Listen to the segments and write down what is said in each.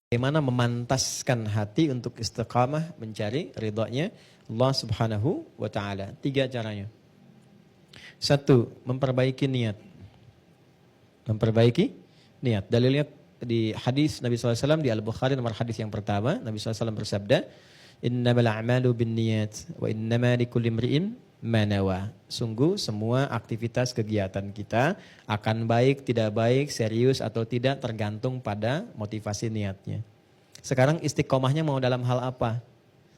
bagaimana memantaskan hati untuk istiqamah mencari ridhonya Allah Subhanahu wa taala. 3 caranya. 1, memperbaiki niat. Memperbaiki niat. Dalilnya di hadis Nabi SAW di Al-Bukhari nomor hadis yang pertama, Nabi SAW bersabda, "Innamal a'malu binniyat wa innama likulli imri'in ma nawa." Sungguh semua aktivitas kegiatan kita akan baik, tidak baik, serius atau tidak tergantung pada motivasi niatnya. Sekarang istiqomahnya mau dalam hal apa?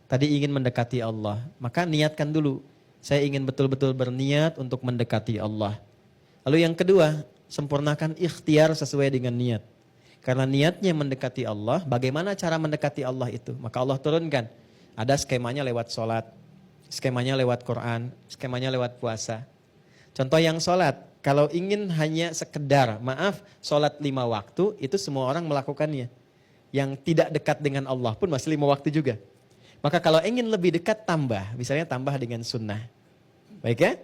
Tadi ingin mendekati Allah, maka niatkan dulu. Saya ingin betul-betul berniat untuk mendekati Allah. Lalu yang kedua, sempurnakan ikhtiar sesuai dengan niat. Karena niatnya mendekati Allah, bagaimana cara mendekati Allah itu? Maka Allah turunkan. Ada skemanya lewat sholat, skemanya lewat Quran, skemanya lewat puasa. Contoh yang sholat, kalau ingin hanya sekedar, sholat 5 waktu, itu semua orang melakukannya. Yang tidak dekat dengan Allah pun masih 5 waktu juga. Maka kalau ingin lebih dekat tambah, misalnya tambah dengan sunnah. Baik ya?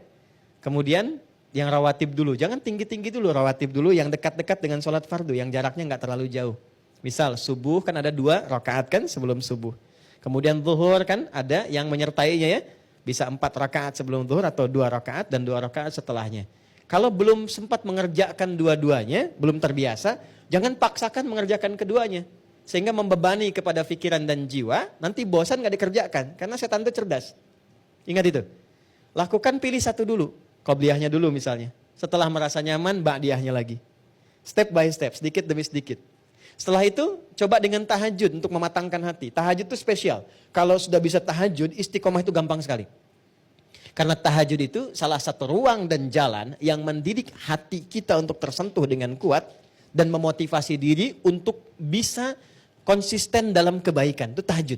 Kemudian yang rawatib dulu, jangan tinggi-tinggi dulu, rawatib dulu yang dekat-dekat dengan sholat fardu, yang jaraknya nggak terlalu jauh. Misal subuh kan ada 2 rakaat kan sebelum subuh. Kemudian zuhur kan ada yang menyertainya ya, bisa 4 rakaat sebelum zuhur atau 2 rakaat dan 2 rakaat setelahnya. Kalau belum sempat mengerjakan dua-duanya, belum terbiasa, jangan paksakan mengerjakan keduanya. Sehingga membebani kepada pikiran dan jiwa, nanti bosan gak dikerjakan. Karena setan itu cerdas. Ingat itu. Lakukan pilih satu dulu. Qobliyahnya dulu misalnya. Setelah merasa nyaman, ba'diyahnya lagi. Step by step, sedikit demi sedikit. Setelah itu, coba dengan tahajud untuk mematangkan hati. Tahajud itu spesial. Kalau sudah bisa tahajud, istiqomah itu gampang sekali. Karena tahajud itu salah satu ruang dan jalan yang mendidik hati kita untuk tersentuh dengan kuat. Dan memotivasi diri untuk bisa konsisten dalam kebaikan, itu tahajud.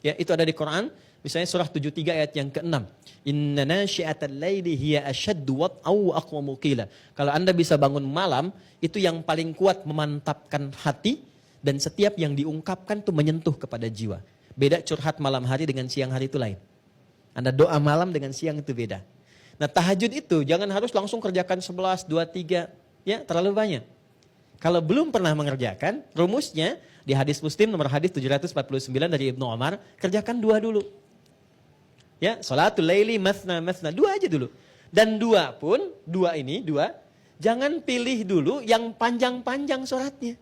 Ya, itu ada di Quran, misalnya surah 73 ayat yang ke-6. Inna nasyi'atal laili hiya asyaddu wat'aw wa aqwamu qila. Kalau Anda bisa bangun malam, itu yang paling kuat memantapkan hati dan setiap yang diungkapkan itu menyentuh kepada jiwa. Beda curhat malam hari dengan siang hari itu lain. Anda doa malam dengan siang itu beda. Nah, tahajud itu jangan harus langsung kerjakan 11, 2, 3, ya, terlalu banyak. Kalau belum pernah mengerjakan, rumusnya di hadis Muslim nomor hadis 749 dari Ibnu Umar, kerjakan 2 dulu. Ya, sholatul laili mathna, 2 aja dulu. Dan 2 pun, 2 ini, jangan pilih dulu yang panjang-panjang sholatnya.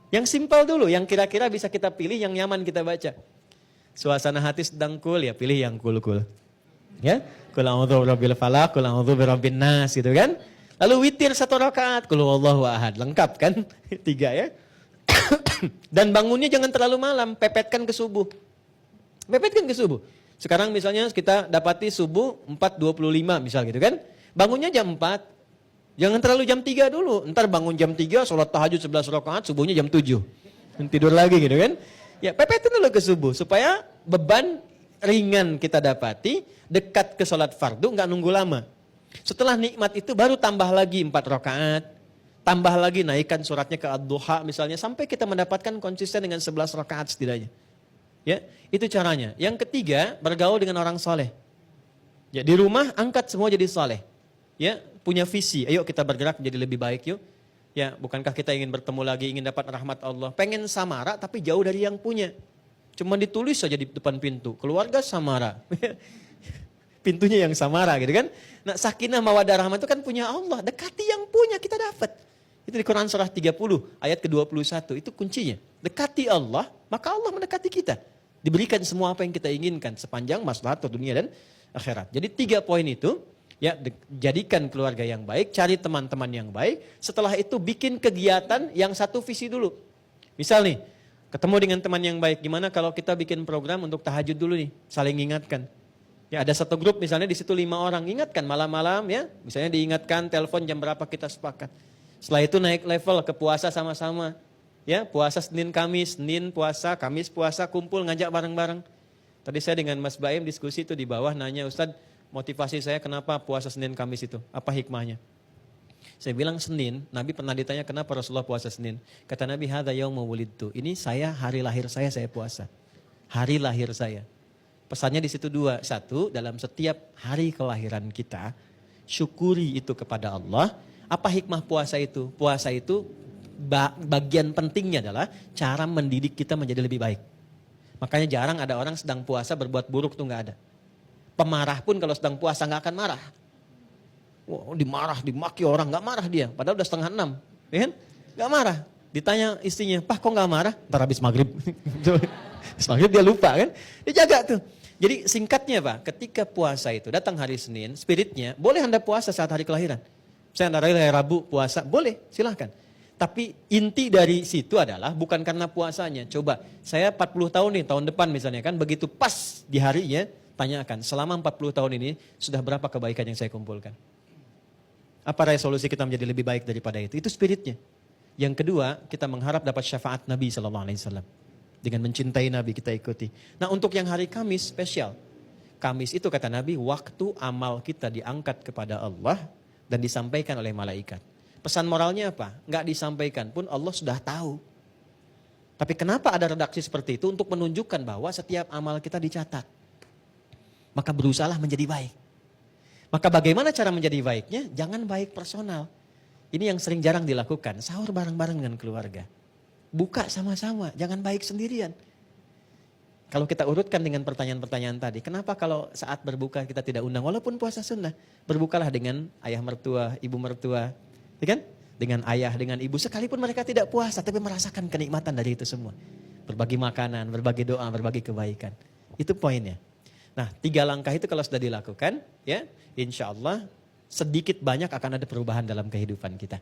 Yang simpel dulu, yang kira-kira bisa kita pilih, yang nyaman kita baca. Suasana hati sedang cool, ya pilih yang cool-cool. Ya, qul a'udzu birabbil falaq, qul a'udzu birabbin nas gitu kan. Lalu witir 1 rakaat, qul huwallahu ahad, lengkap kan? 3 ya. Dan bangunnya jangan terlalu malam, pepetkan ke subuh. Pepetkan ke subuh. Sekarang misalnya kita dapati subuh 4.25 misal gitu kan. Bangunnya jam 4. Jangan terlalu jam 3 dulu. Ntar bangun jam 3, sholat tahajud 11 rakaat, subuhnya jam 7. Tidur lagi gitu kan. Ya pepetin dulu ke subuh supaya beban ringan kita dapati, dekat ke sholat fardu, nggak nunggu lama. Setelah nikmat itu baru tambah lagi 4 rakaat, tambah lagi naikkan suratnya ke ad-duha misalnya, sampai kita mendapatkan konsisten dengan 11 rakaat setidaknya. Ya, itu caranya. Yang ketiga, bergaul dengan orang soleh. Ya, di rumah angkat semua jadi soleh. Ya, punya visi, ayo kita bergerak menjadi lebih baik yuk. Ya, bukankah kita ingin bertemu lagi, ingin dapat rahmat Allah. Pengen samara tapi jauh dari yang punya. Cuma ditulis saja di depan pintu, keluarga samara. Pintunya yang samara gitu kan. Nah, sakinah mawaddah rahmah itu kan punya Allah. Dekati yang punya kita dapat. Itu di Quran surah 30 ayat ke-21. Itu kuncinya. Dekati Allah, maka Allah mendekati kita. Diberikan semua apa yang kita inginkan sepanjang maslahat dunia dan akhirat. Jadi 3 poin itu, ya, jadikan keluarga yang baik, cari teman-teman yang baik. Setelah itu bikin kegiatan yang satu visi dulu. Misal nih, ketemu dengan teman yang baik. Gimana kalau kita bikin program untuk tahajud dulu nih, saling ingatkan. Ya, ada satu grup misalnya di situ 5 orang, ingatkan malam-malam ya, misalnya diingatkan telepon jam berapa kita sepakat. Setelah itu naik level ke puasa sama-sama. Ya, puasa Senin Kamis, Senin puasa, Kamis puasa, kumpul ngajak bareng-bareng. Tadi saya dengan Mas Baim diskusi itu di bawah nanya, Ustadz, motivasi saya kenapa puasa Senin Kamis itu? Apa hikmahnya? Saya bilang Senin, Nabi pernah ditanya kenapa Rasulullah puasa Senin. Kata Nabi, hadza yauma wulidtu. Ini saya hari lahir saya puasa. Hari lahir saya. Pesannya di situ 2. 1, dalam setiap hari kelahiran kita, syukuri itu kepada Allah. Apa hikmah puasa itu? Puasa itu bagian pentingnya adalah cara mendidik kita menjadi lebih baik. Makanya jarang ada orang sedang puasa berbuat buruk tuh nggak ada. Pemarah pun kalau sedang puasa nggak akan marah. Wah, dimaki orang nggak marah dia. Padahal udah 5:30, ya kan? Nggak marah. Ditanya istrinya, Pak kok nggak marah? Ntar habis maghrib. Habis maghrib dia lupa kan? Dia jaga tuh. Jadi singkatnya Pak, ketika puasa itu datang hari Senin, spiritnya boleh Anda puasa saat hari kelahiran. Saya Anda hari Rabu puasa, boleh silahkan. Tapi inti dari situ adalah bukan karena puasanya. Coba saya 40 tahun nih, tahun depan misalnya kan, begitu pas di harinya, tanyakan selama 40 tahun ini sudah berapa kebaikan yang saya kumpulkan. Apa resolusi kita menjadi lebih baik daripada itu? Itu spiritnya. Yang kedua, kita mengharap dapat syafaat Nabi SAW. Dengan mencintai Nabi kita ikuti. Nah untuk yang hari Kamis spesial. Kamis itu kata Nabi, waktu amal kita diangkat kepada Allah dan disampaikan oleh malaikat. Pesan moralnya apa? Nggak disampaikan pun Allah sudah tahu. Tapi kenapa ada redaksi seperti itu? Untuk menunjukkan bahwa setiap amal kita dicatat. Maka berusahalah menjadi baik. Maka bagaimana cara menjadi baiknya? Jangan baik personal. Ini yang sering jarang dilakukan. Sahur bareng-bareng dengan keluarga. Buka sama-sama, jangan baik sendirian. Kalau kita urutkan dengan pertanyaan-pertanyaan tadi, kenapa kalau saat berbuka kita tidak undang? Walaupun puasa sunnah, berbukalah dengan ayah mertua, ibu mertua, ya kan? Dengan ayah, dengan ibu, sekalipun mereka tidak puasa, tapi merasakan kenikmatan dari itu semua. Berbagi makanan, berbagi doa, berbagi kebaikan. Itu poinnya. Nah 3 langkah itu kalau sudah dilakukan, ya insya Allah sedikit banyak akan ada perubahan dalam kehidupan kita.